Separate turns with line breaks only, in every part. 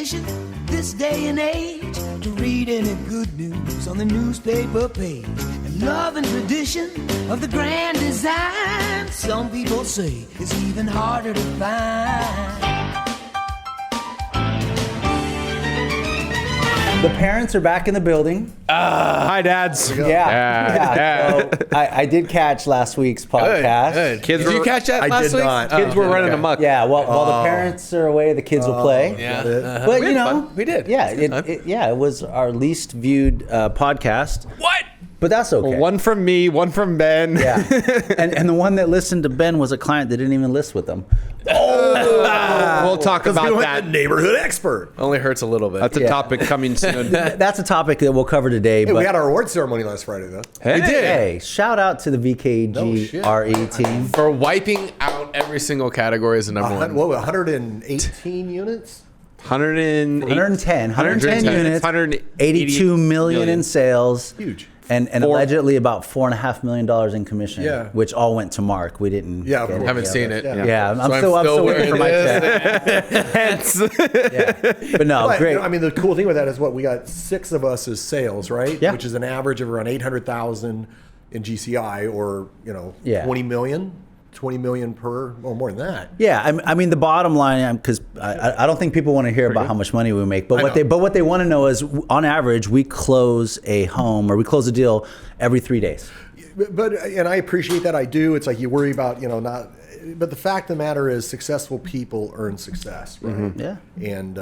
tradition this day and age to read any good news on the newspaper page. And love and tradition of the grand design, some people say is even harder to find.
The parents are back in the building.
Hi, dads.
Yeah. So I did catch last week's podcast.
Good. Kids, did you catch that last week?
Not.
Kids were running amok.
Yeah, while the parents are away, the kids will play.
Yeah.
But
We had fun. We did.
Yeah,
It
it was our least viewed podcast.
What?
But that's okay.
Well, one from me, one from Ben.
Yeah. and the one that listened to Ben was a client that didn't even list with them.
We'll talk about that.
The neighborhood expert.
Only hurts a little bit. That's a topic coming soon.
That's a topic that we'll cover today.
Hey,
but
we had our award ceremony last Friday, though.
We did.
Hey, shout out to the VKGRE team.
For wiping out every single category as a number one.
What, 118 units?
110
110
units, 82 million in sales.
Huge.
And allegedly about $4.5 million in commission, which all went to Mark. We didn't.
Yeah,
get it.
Haven't seen it.
Yeah, I'm still waiting for my check.
Hence.
But no,
But,
great.
you know, I mean, the cool thing with that is we got 6 of us as sales, right?
Yeah.
Which is an average of around 800,000 in GCI, or 20 million per, or more than that.
Yeah, I mean the bottom line, because I don't think people want to hear about how much money we make, but what they want to know is, on average, we close a home or we close a deal every 3 days.
But and I appreciate that. I do. It's like you worry about not. But the fact of the matter is, successful people earn success, right?
Mm-hmm. Yeah.
And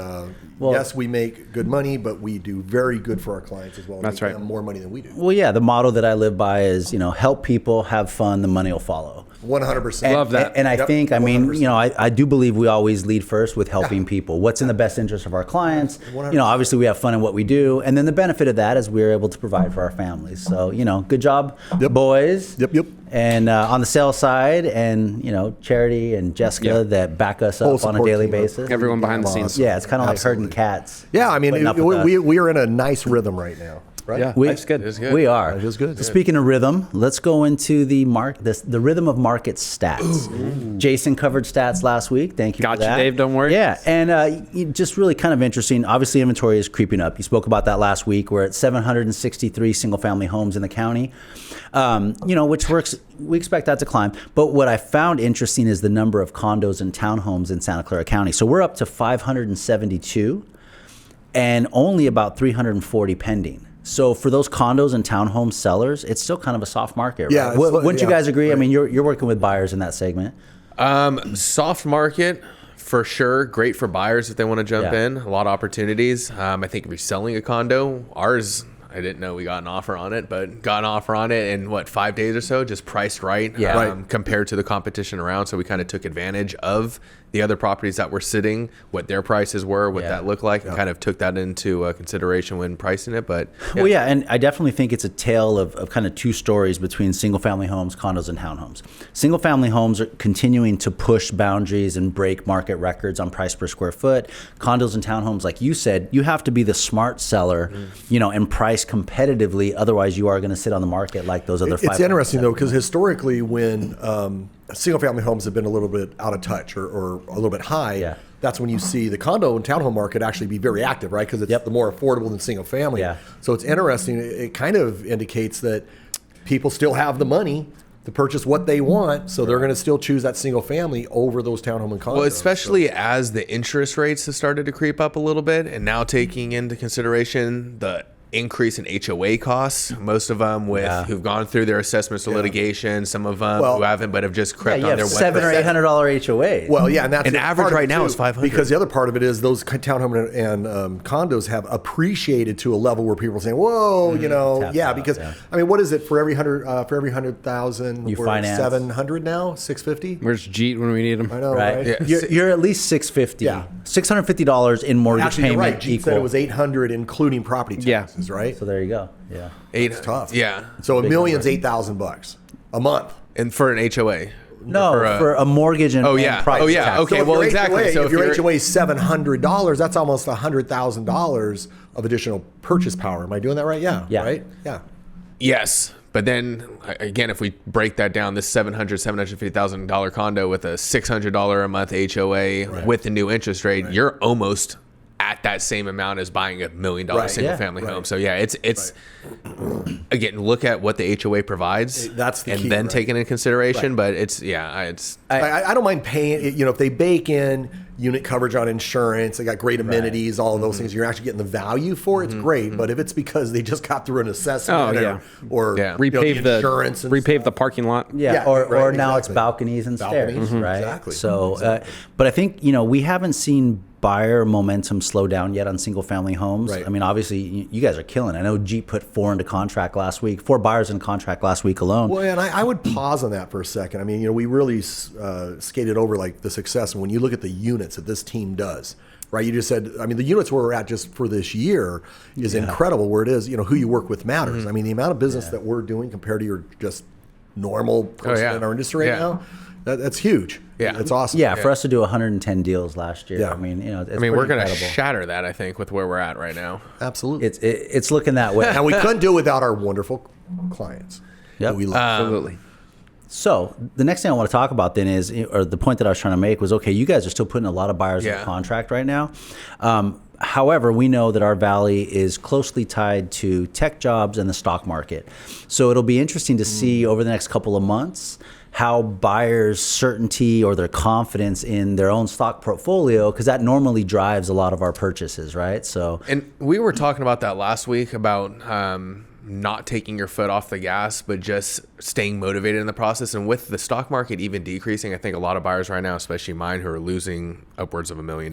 yes, we make good money, but we do very good for our clients as well.
That's
make
right.
them more money than we do.
Well, yeah, the motto that I live by is, help people, have fun, the money will follow.
100%.
Love that.
And I think,
100%.
I do believe we always lead first with helping people. What's in the best interest of our clients?
100%.
Obviously we have fun in what we do. And then the benefit of that is we're able to provide for our families. So, good job, boys.
Yep.
And on the sales side, and, Charity and Jessica that back us
Whole
up on a
support
daily
team.
basis.
Everyone behind the scenes.
Yeah, it's kind of like herding
Absolutely.
cats.
Yeah, I mean,
putting up with us.
we are in a nice rhythm right now, right?
Yeah.
It's
good. It's good.
We are.
It is good.
Speaking of rhythm, let's go into the rhythm of market stats. Ooh. Jason covered stats last week. Thank you for
Gotcha,
that.
Dave. Don't worry.
Yeah, and just really kind of interesting. Obviously, inventory is creeping up. You spoke about that last week. We're at 763 single-family homes in the county, which works. We expect that to climb. But what I found interesting is the number of condos and townhomes in Santa Clara County. So we're up to 572, and only about 340 pending. So for those condos and townhome sellers, it's still kind of a soft market, right?
Yeah,
Wouldn't you guys agree? Right. I mean, you're working with buyers in that segment.
Soft market for sure. Great for buyers if they want to jump
Yeah.
in. A lot of opportunities. I think reselling a condo, ours, I didn't know we got an offer on it, but got an offer on it in 5 days or so, just priced right, compared to the competition around. So we kind of took advantage of the other properties that were sitting, what their prices were, what that looked like, and kind of took that into consideration when pricing it. But
Well, yeah, and I definitely think it's a tale of kind of two stories between single-family homes, condos, and townhomes. Single-family homes are continuing to push boundaries and break market records on price per square foot. Condos and townhomes, like you said, you have to be the smart seller, and price competitively. Otherwise, you are going to sit on the market like those other.
It's interesting though, because historically, when single-family homes have been a little bit out of touch or a little bit high, that's when you see the condo and townhome market actually be very active, right? Because it's the more affordable than single-family. Yeah. So it's interesting. It kind of indicates that people still have the money to purchase what they want, so they're going to still choose that single-family over those townhome and condos.
Well, especially as the interest rates have started to creep up a little bit, and now taking into consideration the increase in HOA costs, most of them who've gone through their assessments of licondition, some of them who haven't but have just crept on their
$700 or $800 HOA.
Well, and that's
an average right now is $500.
Because the other part of it is those townhome and condos have appreciated to a level where people are saying, "Whoa, because I mean, what is it for every 100,000?
You
we're
finance
700 now, 650.
Where's Jeet when we need him?
I know, right?
Yeah. You're at least $650. Yeah. $650 in mortgage
Actually,
payment.
you're right. Jeet said it was 800 including property taxes, right?
So there you go. Yeah.
It's tough.
Yeah.
So $1 million's $8,000 a month.
And for an HOA.
No, for a mortage and price tax.
Okay,
so
well, exactly.
So if your HOA is $700, that's almost $100,000 of additional purchase power. Am I doing that right? Yeah. Right? Yeah.
Yes. But then again, if we break that down, this $750,000 condo with a $600 a month HOA with the new interest rate, you're almost at at that same amount as buying $1 million single family home. So yeah, it's again, look at what the HOA provides.
That's the
and
key,
then
right?
take it into consideration.
Right.
But
I don't mind paying. If they bake in unit coverage on insurance, they got great amenities, all of those things. You're actually getting the value for it. It's great. But if it's because they just got through an assessment or
repave
the insurance, and
repave the parking lot.
Or now it's balconies and stairs, right?
Exactly.
So, but I think we haven't seen buyer momentum slow down yet on single family homes.
Right.
I mean, obviously, you guys are killing it. I know Jeep put 4 into contract last week, 4 buyers in contract last week alone.
Well, and I would pause on that for a second. I mean, we really skated over like the success, and when you look at the units that this team does. Right, you just said. I mean, the units where we're at just for this year is incredible. Where it is, who you work with matters. I mean, the amount of business that we're doing compared to your just normal person in our industry right now, that's huge.
Yeah,
it's awesome.
Yeah, for us to do 110 deals last year.
Yeah.
I mean, it's
we're going to
incredible.
shatter that. I think with where we're at right now.
Absolutely.
It's looking that way.
And we couldn't do it without our wonderful clients.
Yep.
That we love.
Absolutely.
So the next thing I want to talk about then is, or the point that I was trying to make was, okay, you guys are still putting a lot of buyers in contract right now. However, we know that our valley is closely tied to tech jobs and the stock market. So it'll be interesting to see over the next couple of months how buyers' certainty or their confidence in their own stock portfolio, because that normally drives a lot of our purchases, right? So,
and we were talking about that last week about not taking your foot off the gas, but just staying motivated in the process. And with the stock market even decreasing, I think a lot of buyers right now, especially mine, who are losing upwards of $1 million,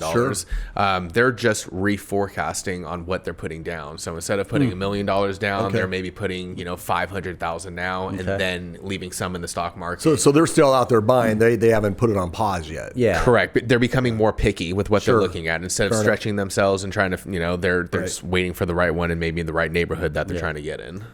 they're just reforecasting on what they're putting down. So instead of putting $1 million down, they're maybe putting 500,000 now, and then leaving some in the stock market.
So they're still out there buying. They haven't put it on pause yet.
yeah.
Correct. But they're becoming more picky with what they're looking at. Instead of stretching themselves and trying to, they're just waiting for the right one and maybe in the right neighborhood that they're trying to get in.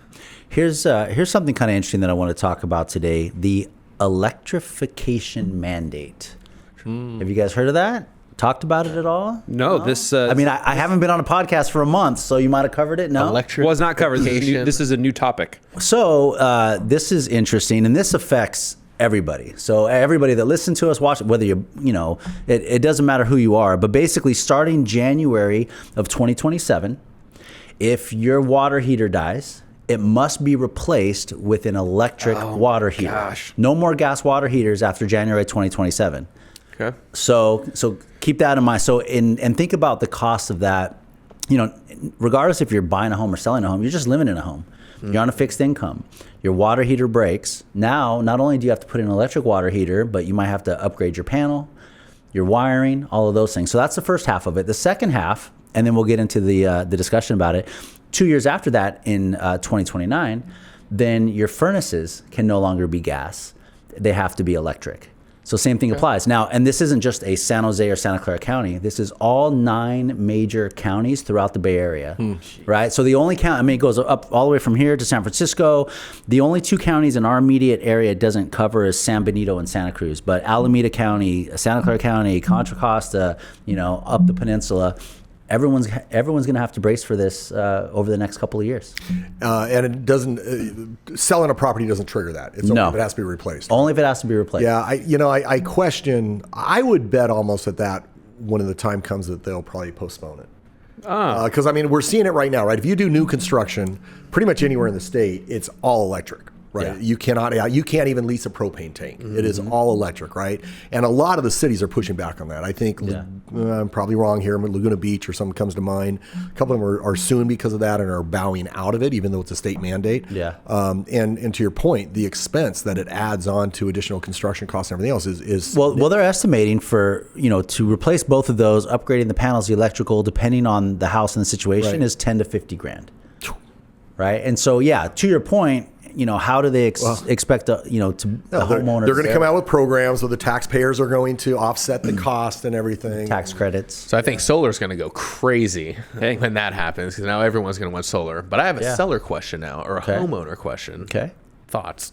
Here's something kind of interesting that I want to talk about today: the electrification mandate. Have you guys heard of that? Talked about it at all?
No, this.
I mean, I haven't been on a podcast for a month, so you might have covered it. No,
was not covered. This is a new topic.
So this is interesting, and this affects everybody. So everybody that listens to us, watch it, whether it doesn't matter who you are, but basically starting January of 2027, if your water heater dies, it must be replaced with an electric water heater.
Gosh.
No more gas water heaters after January 2027.
Okay.
So keep that in mind. So and think about the cost of that. Regardless if you're buying a home or selling a home, you're just living in a home. You're on a fixed income. Your water heater breaks. Now, not only do you have to put in an electric water heater, but you might have to upgrade your panel, your wiring, all of those things. So that's the first half of it. The second half, and then we'll get into the discussion about it. 2 years after that, in 2029, then your furnaces can no longer be gas. They have to be electric. So same thing applies. Now, and this isn't just a San Jose or Santa Clara County. This is all 9 major counties throughout the Bay Area, right? So the only county, it goes up all the way from here to San Francisco. The only 2 counties in our immediate area it doesn't cover is San Benito and Santa Cruz. But Alameda County, Santa Clara County, Contra Costa, up the peninsula, everyone's going to have to brace for this over the next couple of years.
And it doesn't selling a property doesn't trigger that. It's only if it has to be replaced.
Only if it has to be replaced.
Yeah, I question. I would bet almost that when the time comes that they'll probably postpone it. Because we're seeing it right now, right? If you do new construction, pretty much anywhere in the state, it's all electric. Right, you can't even lease a propane tank. It is all electric, right? And a lot of the cities are pushing back on that. I think I'm probably wrong here. Laguna Beach or something comes to mind. A couple of them are suing because of that and are bowing out of it, even though it's a state mandate.
Yeah.
And to your point, the expense that it adds on to additional construction costs and everything else is
well, they're estimating for to replace both of those, upgrading the panels, the electrical, depending on the house and the situation, is $10 to $50,000. Right, and so to your point. How do they expect the homeowners?
They're going to come out with programs where the taxpayers are going to offset the cost and everything.
Tax credits.
So I think solar is going to go crazy when that happens, because now everyone's going to want solar. But I have a seller question now, or a homeowner question.
Okay.
Thoughts?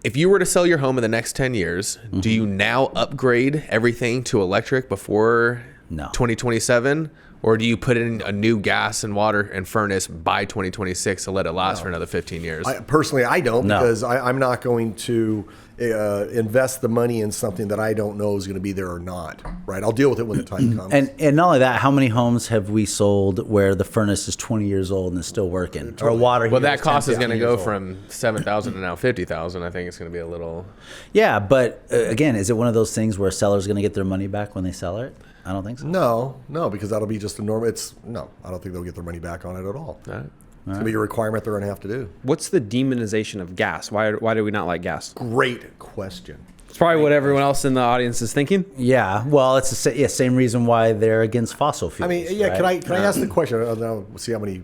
If you were to sell your home in the next 10 years, do you now upgrade everything to electric before 2027? Or do you put in a new gas and water and furnace by 2026 to let it last for another 15 years?
Personally, I don't, because I'm not going to invest the money in something that I don't know is going to be there or not, right? I'll deal with it when the time comes.
And not only that, how many homes have we sold where the furnace is 20 years old and is still working? Or a water heater.
Well, that cost is going to go
old.
from $7,000 to now $50,000. I think it's going to be a little.
Yeah, but again, is it one of those things where sellers going to get their money back when they sell it? I don't think so.
No, because that'll be just a normal. I don't think they'll get their money back on it at all.
All right.
It's going to be a requirement they're going to have to do.
What's the demonization of gas? Why do we not like gas?
Great question.
It's probably what everyone else in the audience is thinking.
Yeah, well, it's the same reason why they're against fossil fuels.
I mean, yeah.
right?
Can I ask the question? We'll see how many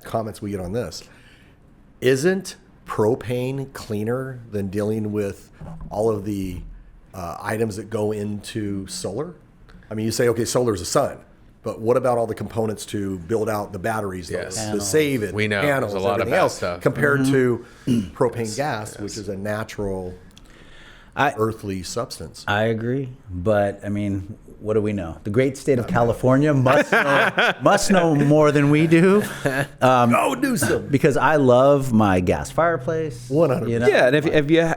comments we get on this. Isn't propane cleaner than dealing with all of the items that go into solar? I mean, you say, okay, solar is the sun, but what about all the components to build out the batteries,
Yes.
the save it,
We know.
panels,
There's a lot of
everything
bad
else,
stuff.
compared to propane gas, which is a natural, earthly substance.
I agree, but I mean, what do we know? The great state of California must know more than we do.
Go do some.
Because I love my gas fireplace.
100%.
You know?
Yeah,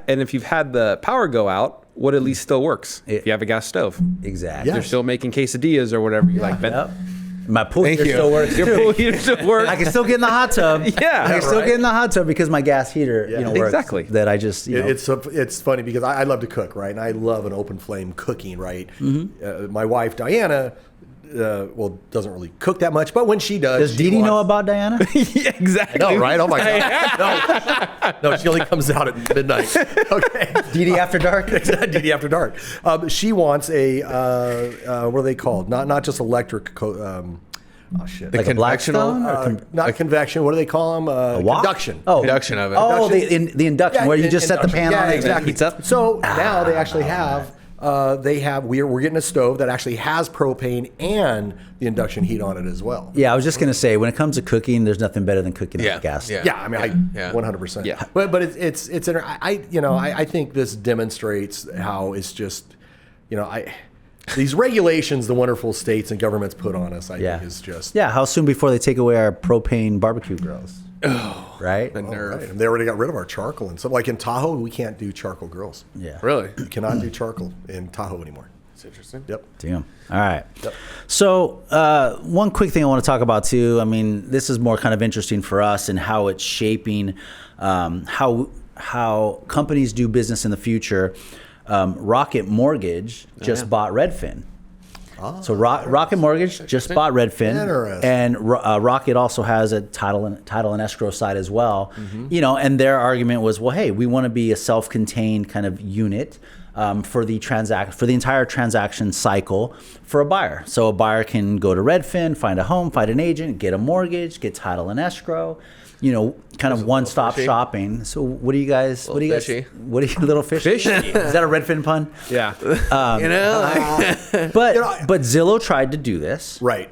and if you've had the power go out, what at least still works. If you have a gas stove,
Exactly.
they're still making quesadillas or whatever you like. Ben.
Yep. My pool
Thank
heater
you.
still works
Your
too.
pool heater still works.
I can still get in the hot tub.
Yeah,
I can still
right.
get in the hot tub because my gas heater, works.
Exactly.
That I just,
It's funny because I love to cook, right? And I love an open flame cooking, right?
Mm-hmm.
My wife Diana, doesn't really cook that much, but when she does,
Does Dee Dee know about Diana?
Yeah, exactly.
No, right? Oh my god, no, she only comes out at midnight. Okay,
Dee Dee After Dark?
DD after dark. She wants a what are they called? Not just electric. Shit.
Like a Blackstone?
Not convection. What do they call them?
wok?
Conduction.
Oh,
Induction oven.
Oh, the induction where you just set the pan on and it
exactly.
heats up.
So now they actually have. We're getting a stove that actually has propane and the induction heat on it as well.
Yeah, I was just gonna say, when it comes to cooking, there's nothing better than cooking
Yeah,
on gas.
yeah.
Yeah, I mean,
Yeah.
100%.
Yeah.
But it's I think this demonstrates how it's just, these regulations the wonderful states and governments put on us, I think is just.
Yeah, how soon before they take away our propane barbecue grills? Right?
The nerve.
Right. And they already got rid of our charcoal and stuff. Like in Tahoe, we can't do charcoal grills.
Yeah.
Really?
You cannot do charcoal in Tahoe anymore.
That's interesting.
Yep.
Damn. All right. So one quick thing I want to talk about too. I mean, this is more kind of interesting for us and how it's shaping how companies do business in the future. Rocket Mortgage just bought Redfin. So Rocket Mortgage just bought Redfin,
Interesting.
and Rocket also has a title and escrow side as well. And their argument was, well, hey, we want to be a self-contained kind of unit for the entire transaction cycle for a buyer. So a buyer can go to Redfin, find a home, find an agent, get a mortgage, get title and escrow. Kind of one-stop shopping. So what do you guys? What do you guys?
Fishy.
What do you little fishy?
Fishy.
Is that a Redfin pun?
Yeah.
But Zillow tried to do this,
Right.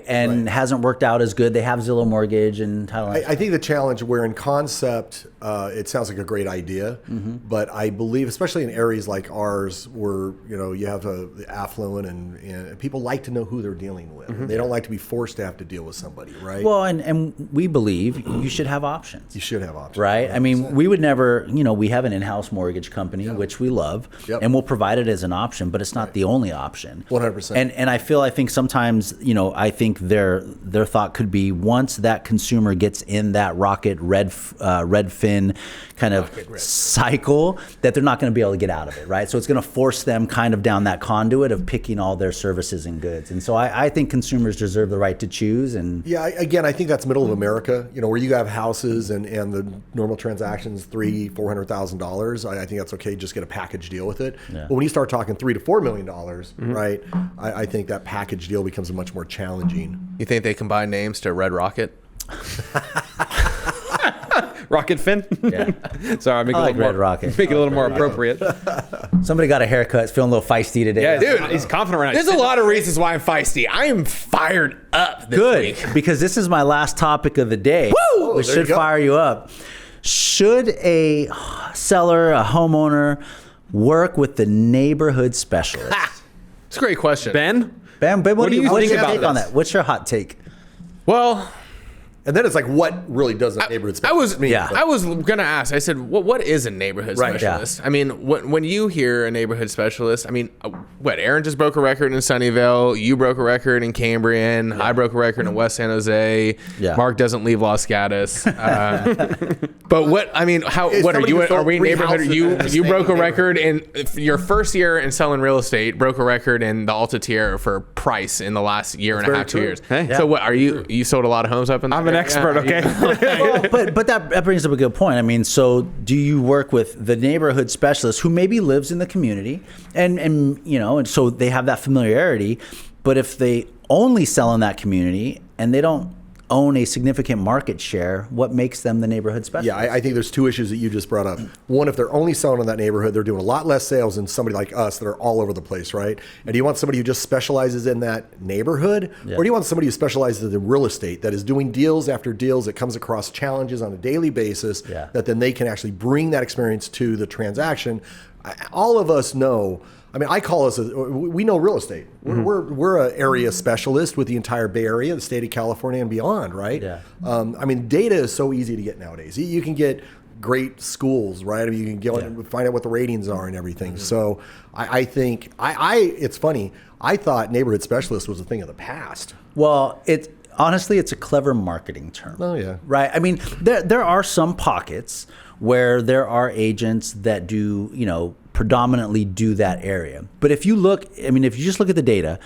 and hasn't worked out as good. They have Zillow Mortgage and title.
I think the challenge where in concept, it sounds like a great idea, but I believe, especially in areas like ours where, you have the affluent and people like to know who they're dealing with. They don't like to be forced to have to deal with somebody, right?
Well, and we believe you should have options.
You should have options.
Right? I mean, we would never, we have an in-house mortgage company, which we love,
Yep.
and we'll provide it as an option, but it's not the only option.
100%.
And I think sometimes, I think their thought could be once that consumer gets in that Rocket Redfin kind of cycle, that they're not going to be able to get out of it, right? So it's going to force them kind of down that conduit of picking all their services and goods. And so I think consumers deserve the right to choose. And
Yeah, again, I think that's middle of America, where you have houses and the normal transactions $300,000-$400,000. I think that's okay. Just get a package deal with it.
Yeah.
But when you start talking $3 to $4 million, right? I think that package deal becomes much more challenging.
You think they combine names to Red Rocket?
Rocket Fin.
Yeah.
Sorry, make it
I
a
like
little
Red
more,
Rocket.
Make it a little more appropriate.
somebody got a haircut, it's feeling a little feisty today.
Yeah,
Dude,
he's confident right now.
There's a lot of reasons why I'm feisty. I am fired up this
Good,
week.
because this is my last topic of the day.
Woo!
Which
There you
should
go.
fire you up. Should a seller, a homeowner, work with the neighborhood specialist?
It's a great question.
Ben?
Bam, what
do you
what's
think
your
about
take on
this?
that? What's your hot take?
Well,
And then it's like, what really does a neighborhood specialist mean?
I was going to ask. I said, well, what is a neighborhood specialist? I mean, when you hear a neighborhood specialist, I mean, Aaron just broke a record in Sunnyvale. You broke a record in Cambrian. I broke a record in West San Jose. Mark doesn't leave Los Gatos. But what are you? Are we neighborhood? You broke a record in your first year in selling real estate. Broke a record in the Alta Tierra for price in the last year and a half, 2 years. Hey. So what are you? You sold a lot of homes up in there?
I'm an expert, okay?
but that brings up a good point. I mean, so do you work with the neighborhood specialist who maybe lives in the community and so they have that familiarity, but if they only sell in that community and they don't own a significant market share, what makes them the neighborhood specialist?
Yeah, I think there's two issues that you just brought up. One, if they're only selling in that neighborhood, they're doing a lot less sales than somebody like us that are all over the place, right? And do you want somebody who just specializes in that neighborhood? Or do you want somebody who specializes in real estate, that is doing deals after deals, that comes across challenges on a daily basis, that then they can actually bring that experience to the transaction? All of us know, I mean, we know real estate. We're an area specialist with the entire Bay Area, the state of California and beyond, right? Yeah. I mean, data is so easy to get nowadays. You can get great schools, right? I mean, you can go and find out what the ratings are and everything. So I think, it's funny, I thought neighborhood specialist was a thing of the past.
Well, honestly, it's a clever marketing term.
Oh, yeah.
Right? I mean, there are some pockets where there are agents that do, predominantly do that area. But if you just look at the data,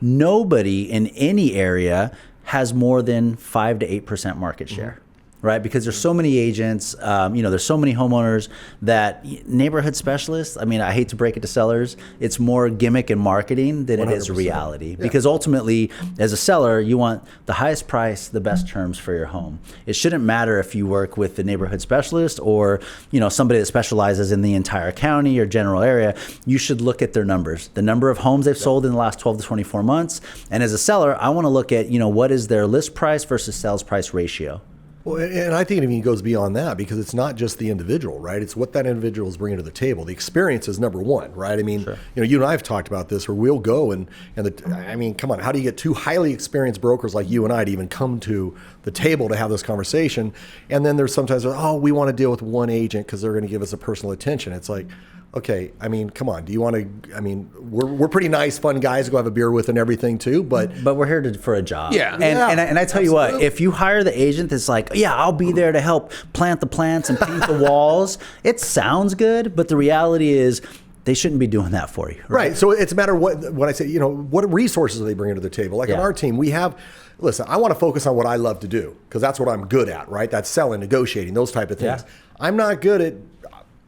nobody in any area has more than 5 to 8% market share. Right, because there's so many agents, there's so many homeowners that neighborhood specialists. I mean, I hate to break it to sellers, it's more gimmick and marketing than 100%. It is reality. Yeah. Because ultimately, as a seller, you want the highest price, the best terms for your home. It shouldn't matter if you work with the neighborhood specialist or somebody that specializes in the entire county or general area. You should look at their numbers, the number of homes they've sold in the last 12 to 24 months. And as a seller, I want to look at what is their list price versus sales price ratio.
Well, and I think it goes beyond that, because it's not just the individual, right? It's what that individual is bringing to the table. The experience is number one, right? I mean, you and I have talked about this, where we'll go come on, how do you get two highly experienced brokers like you and I to even come to the table to have this conversation? And then there's sometimes, we want to deal with one agent because they're going to give us a personal attention. It's like, okay, I mean, come on. Do you want to? I mean, we're pretty nice, fun guys to go have a beer with and everything too. But
we're here for a job.
Yeah.
And I tell you what, if you hire the agent that's like, I'll be there to help plant the plants and paint the walls, it sounds good, but the reality is, they shouldn't be doing that for you.
Right. So it's a matter of when I say, what resources are they bringing to the table? Like on our team, we have. Listen, I want to focus on what I love to do, because that's what I'm good at, right? That's selling, negotiating, those type of things. I'm not good at.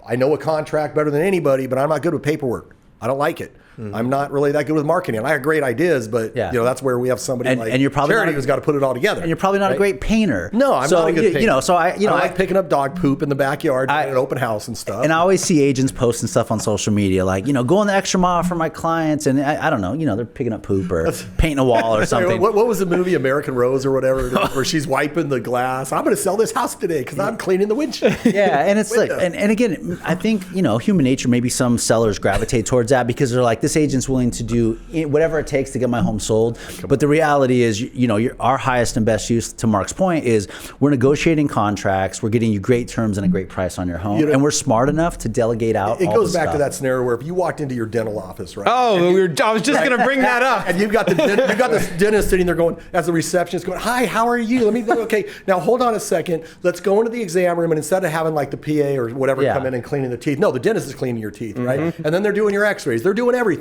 I know a contract better than anybody, but I'm not good with paperwork. I don't like it. I'm not really that good with marketing. I have great ideas, but that's where we have somebody and you're probably Charity who's got to put it all together.
And you're probably not a great painter.
No, I'm not a good painter. I like
I
picking up dog poop in the backyard at an open house and stuff.
And I always see agents posting stuff on social media, like, going the extra mile for my clients. And I don't know, they're picking up poop or painting a wall or something.
What was the movie, American Rose or whatever, where she's wiping the glass? I'm going to sell this house today because I'm cleaning the windshield.
Yeah, and it's like, and again, I think, human nature, maybe some sellers gravitate towards that because they're like, this agent's willing to do whatever it takes to get my home sold. But the reality is, our highest and best use, to Mark's point, is we're negotiating contracts, we're getting you great terms and a great price on your home, and we're smart enough to delegate out.
It goes back to that scenario where if you walked into your dental office, right?
Oh, I was just going to bring that up.
And you've got this dentist sitting there going, as the receptionist going, "Hi, how are you? Okay, now hold on a second. Let's go into the exam room, and instead of having like the PA or whatever come in and cleaning the teeth, no, the dentist is cleaning your teeth, right? And then they're doing your X-rays, they're doing everything.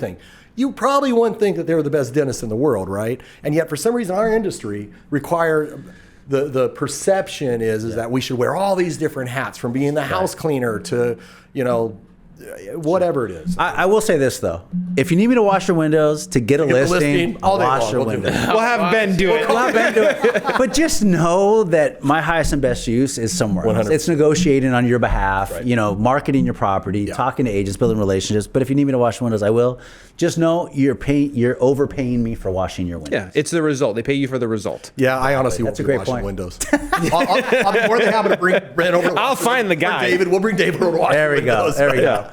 You probably wouldn't think that they're the best dentists in the world, right? And yet, for some reason, our industry require the perception is that we should wear all these different hats, from being the house cleaner to, whatever it is.
I will say this though: if you need me to wash your windows, to get a listing, wash your windows.
We'll have Ben do it.
But just know that my highest and best use is somewhere else. It's negotiating on your behalf, marketing your property, talking to agents, building relationships. But if you need me to wash windows, I will. Just know you're overpaying me for washing your windows.
Yeah, it's the result. They pay you for the result.
Yeah, I honestly won't be washing windows. I'll be more than happy to bring Brent over.
I'll find the guy.
We'll bring David over to wash windows.
There we go.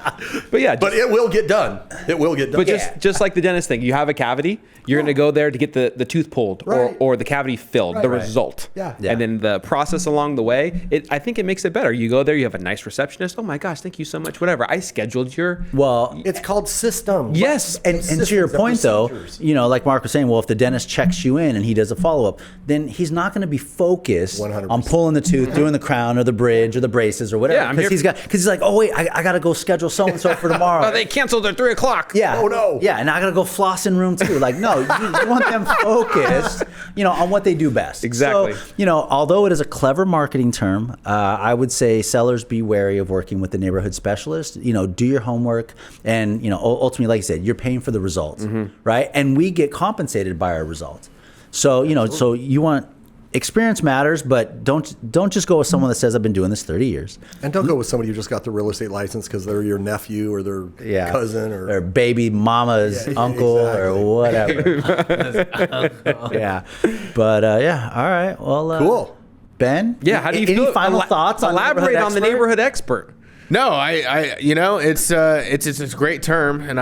But yeah,
But it will get done. It will get done.
But just like the dentist thing, you have a cavity, you're going to go there to get the tooth pulled
Right.
or the cavity filled, the
Right.
result.
Yeah.
And then the process along the way, I think it makes it better. You go there, you have a nice receptionist. Oh my gosh, thank you so much. Whatever. I scheduled your.
Well,
it's called system.
Yes.
and to your point though, like Mark was saying, well, if the dentist checks you in and he does a follow-up, then he's not going to be focused
100%.
on pulling the tooth, doing the crown or the bridge or the braces or whatever.
Yeah, I'm
because
here-
he's like, oh wait, I got to go schedule so-and-so for tomorrow.
Oh, they canceled at 3:00.
Yeah.
Oh, no.
Yeah, and I gotta go floss in room 2. Like, no, you want them focused, on what they do best.
Exactly.
So, although it is a clever marketing term, I would say sellers be wary of working with the neighborhood specialist. Do your homework, and ultimately, like I said, you're paying for the results, right? And we get compensated by our results. So, so you want. Experience matters, but don't just go with someone that says I've been doing this 30 years.
And don't go with somebody who just got the real estate license because they're your nephew or their cousin or
baby mama's uncle or whatever. Yeah, but all right. Well,
cool.
Ben,
Yeah. How do you
any
feel?
final thoughts?
Elaborate on the neighborhood expert.
No, it's a great term, and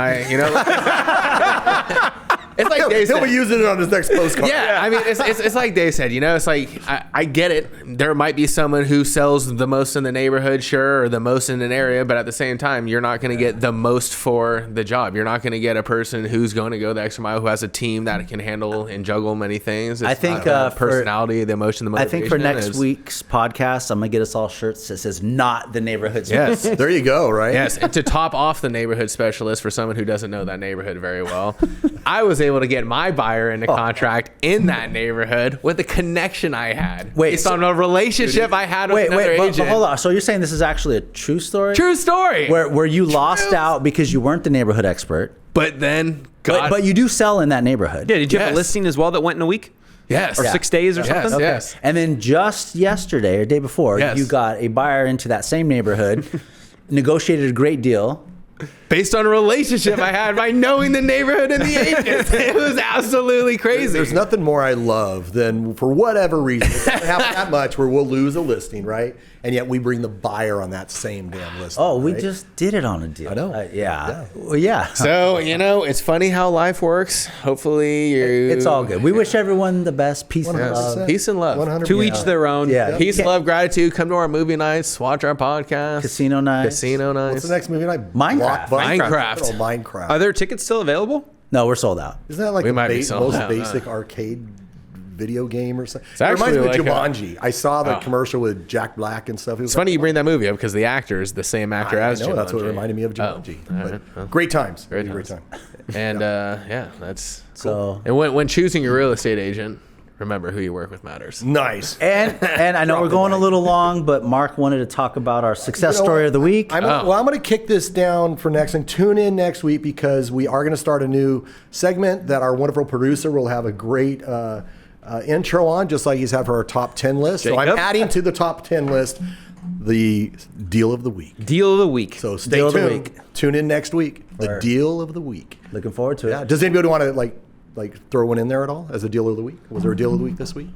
it's like Dave
he'll
said.
be using it on his next postcard.
Yeah, I mean, it's like Dave said, it's like, I get it. There might be someone who sells the most in the neighborhood, sure, or the most in an area, but at the same time, you're not going to get the most for the job. You're not going to get a person who's going to go the extra mile, who has a team that can handle and juggle many things. It's
I think
the personality, the emotion, the motivation.
I think for next week's podcast, I'm gonna get us all shirts that says "Not the neighborhood."
Yes.
There you go, right?
Yes, and to top off the neighborhood specialist for someone who doesn't know that neighborhood very well, I was able to get my buyer into contract in that neighborhood with the connection I had based on a relationship I had with another agent.
But hold on. So you're saying this is actually a true story?
True story.
Where you lost out because you weren't the neighborhood expert,
But then,
but you do sell in that neighborhood.
Yeah. Did you have a
Yes.
listing as well that went in a week?
yes,
Or 6 days or
Yes,
something?
yes.
And then just yesterday or day before,
Yes.
you got a buyer into that same neighborhood, negotiated a great deal.
Based on a relationship I had by knowing the neighborhood and the agents. It was absolutely crazy.
There's nothing more I love than, for whatever reason, it doesn't happen that much where we'll lose a listing, right? And yet we bring the buyer on that same damn listing.
Oh, we
right?
just did it on a deal.
I know.
Yeah. Well, yeah.
So, it's funny how life works. Hopefully
It's all good. We wish everyone the best. Peace and love.
100%.
Peace and love.
100%.
To each their own.
Yeah.
Peace, love, gratitude. Come to our movie nights. Watch our podcast.
Casino night.
Casino nights.
What's the next movie night?
Minecraft.
Minecraft.
Oh, Minecraft.
Are there tickets still available?
No, we're sold out.
Isn't that like
We
the
might be sold
most
out,
basic arcade video game or something? It
actually
reminds me of
like
Jumanji. I saw the commercial with Jack Black and stuff. It was
It's funny you bring that movie up because the actor is the same actor
I
as
know, that's what it
Jumanji.
reminded me of Jumanji.
all
But
right.
great times.
Great
Great
times.
time.
And that's
So
and when choosing your real estate agent, remember who you work with matters.
Nice.
and I know we're going a little long, but Mark wanted to talk about our success story of the week.
I'm going to kick this down for next and tune in next week because we are going to start a new segment that our wonderful producer will have a great intro on, just like he's had for our top 10 list. So I'm
Jacob?
adding to the top 10 list the deal of the week.
Deal of the week.
So stay
Deal of the
tuned.
week.
Tune in next week. The
Word.
deal of the week.
Looking forward to it.
Yeah. Does anybody want to like throw one in there at all as a deal of the week? Was there a deal of the week this week?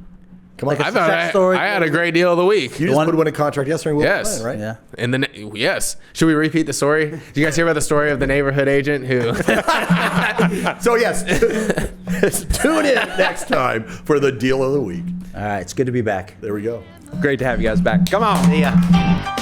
Come on.
Like a
I thought
success story.
I had a great deal of the week.
You just
one-
put one in contract yesterday. And we'll
Yes.
plan, right?
Yeah.
And then yes, should we repeat the story? Did you guys hear about the story of the neighborhood agent who?
So yes, tune in next time for the deal of the week.
All right. It's good to be back.
There we go.
Great to have you guys back. Come on.
See ya.